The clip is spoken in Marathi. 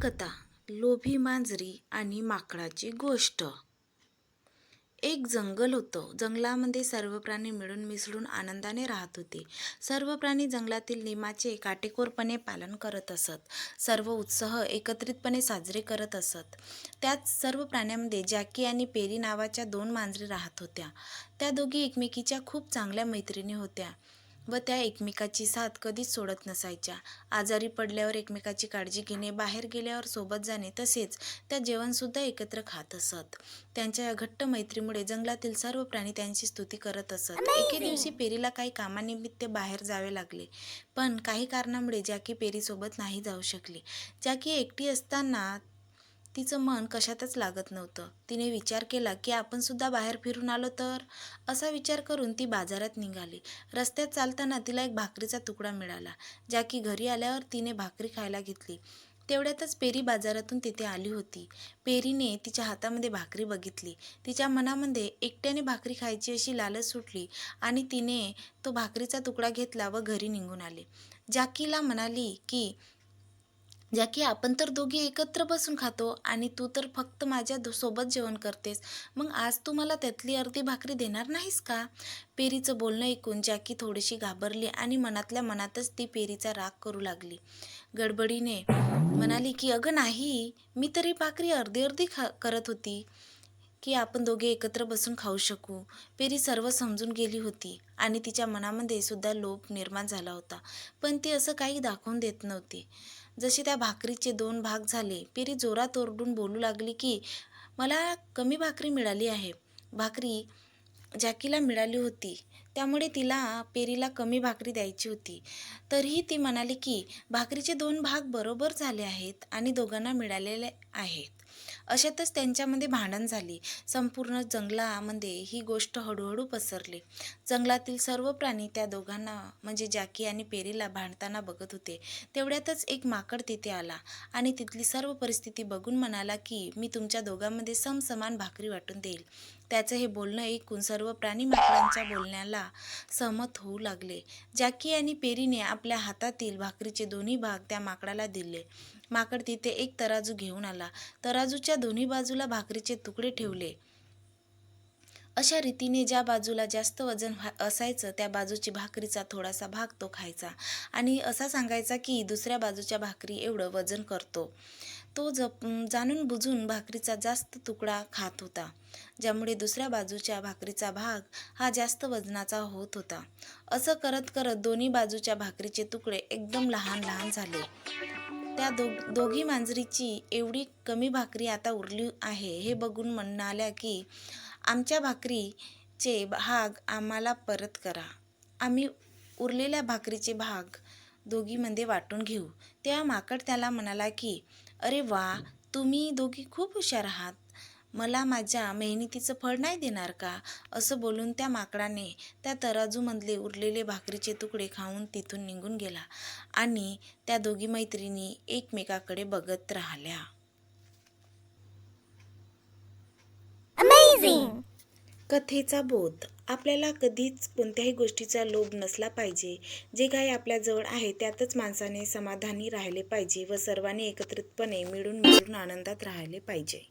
कथा लोभी मांजरी आणि माकडाची गोष्ट. एक जंगल होतं. जंगलामध्ये सर्व प्राणी मिळून मिसळून आनंदाने राहत होते. सर्व प्राणी जंगलातील नियमाचे काटेकोरपणे पालन करत असत. सर्व उत्सव एकत्रितपणे साजरे करत असत. त्यात सर्व प्राण्यांमध्ये जॅकी आणि पेरी नावाच्या 2 मांजरी राहत होत्या. त्या दोघी एकमेकीच्या खूप चांगल्या मैत्रिणी होत्या व त्या एकमेकाची साथ कधीच सोडत नसायच्या. आजारी पडल्यावर एकमेकाची काळजी घेणे, बाहेर गेल्यावर सोबत जाणे, तसेच त्या जेवणसुद्धा एकत्र खात असत. त्यांच्या या घट्ट मैत्रीमुळे जंगलातील सर्व प्राणी त्यांची स्तुती करत असत. एके दिवशी पेरीला काही कामानिमित्त बाहेर जावे लागले, पण काही कारणामुळे जॅकी पेरीसोबत नाही जाऊ शकली. जॅकी एकटी असताना तिचं मन कशातच लागत नव्हतं. तिने विचार केला की आपण सुद्धा बाहेर फिरून आलो तर. असा विचार करून ती बाजारात निघाली. रस्त्यात चालताना तिला एक भाकरीचा तुकडा मिळाला. जॅकी घरी आल्यावर तिने भाकरी खायला घेतली. तेवढ्यातच पेरी बाजारातून तिथे आली होती. पेरीने तिच्या हातामध्ये भाकरी बघितली. तिच्या मनामध्ये एकट्याने भाकरी खायची अशी लालच सुटली आणि तिने तो भाकरीचा तुकडा घेतला व घरी निघून आले. जॅकीला म्हणाली की जॅकी, आपण तर दोघी एकत्र बसून खातो आणि तू तर फक्त माझ्या सोबत जेवण करतेस. मग आज तू मला त्यातली अर्धी भाकरी देणार नाहीस का? पेरीचं बोलणं ऐकून जॅकी थोडीशी घाबरली आणि मनातल्या मनातच ती पेरीचा राग करू लागली. गडबडीने म्हणाली की अगं नाही, मी तर ही भाकरी अर्धी अर्धी करत होती की आपण दोघे एकत्र बसून खाऊ शकू. पेरी सर्व समजून गेली होती आणि तिच्या मनामध्ये सुद्धा लोभ निर्माण झाला होता, पण ती असं काही दाखवून देत नव्हती. जसे त्या भाकरीचे 2 भाग झाले, पेरी जोरात ओरडून बोलू लागली की मला कमी भाकरी मिळाली आहे. भाकरी जॅकीला मिळाली होती, त्यामुळे तिला पेरीला कमी भाकरी द्यायची होती. तरीही ती म्हणाली की भाकरीचे 2 भाग बरोबर झाले आहेत आणि दोघांना मिळालेले आहेत. अशातच त्यांच्यामध्ये भांडण झाली. संपूर्ण जंगलामध्ये ही गोष्ट हळूहळू पसरली. जंगलातील सर्व प्राणी त्या दोघांना म्हणजे जॅकी आणि पेरीला भांडताना बघत होते. तेवढ्यातच एक माकड तिथे आला आणि तिथली सर्व परिस्थिती बघून म्हणाला की मी तुमच्या दोघांमध्ये समसमान भाकरी वाटून देईल. त्याचं हे बोलणं ऐकून सर्व प्राणी माकडांच्या बोलण्याला सहमत होऊ लागले. जॅकी आणि पेरीने आपल्या हातातील भाकरीचे दोन्ही भाग त्या माकडाला दिले. माकड तिथे एक तराजू घेऊन आला. तराजूच्या दोन्ही बाजूला भाकरीचे तुकडे ठेवले. अशा रीतीने ज्या बाजूला जास्त वजन असायचं त्या बाजूची भाकरीचा थोडासा भाग तो खायचा आणि असा सांगायचा की दुसऱ्या बाजूच्या भाकरी एवढं वजन करतो. तो जाणून बुजून भाकरीचा जास्त तुकडा खात होता, ज्यामुळे दुसऱ्या बाजूच्या भाकरीचा भाग हा जास्त वजनाचा होत होता. असं करत करत दोन्ही बाजूच्या भाकरीचे तुकडे एकदम लहान लहान झाले. त्या दोघी मांजरीची एवढी कमी भाकरी आता उरली आहे हे बघून म्हणाल्या की आमच्या भाकरीचे भाग आम्हाला परत करा. आम्ही उरलेल्या भाकरीचे भाग दोघींमध्ये वाटून घेऊ. तेव्हा माकड त्याला म्हणाला की अरे वा, तुम्ही दोघी खूप हुशार आहात. मला माझ्या मेहनतीचं फळ नाही देणार का? असं बोलून त्या माकडाने त्या तराजूमधले उरलेले भाकरीचे तुकडे खाऊन तिथून निघून गेला आणि त्या दोघी मैत्रिणी एकमेकाकडे बघत राहिल्या. कथेचा बोध. आपल्याला कधीच कोणत्याही गोष्टीचा लोभ नसला पाहिजे. जे काही आपल्याजवळ आहे त्यातच माणसाने समाधानी राहिले पाहिजे व सर्वांनी एकत्रितपणे मिळून मिसळून आनंदात राहिले पाहिजे.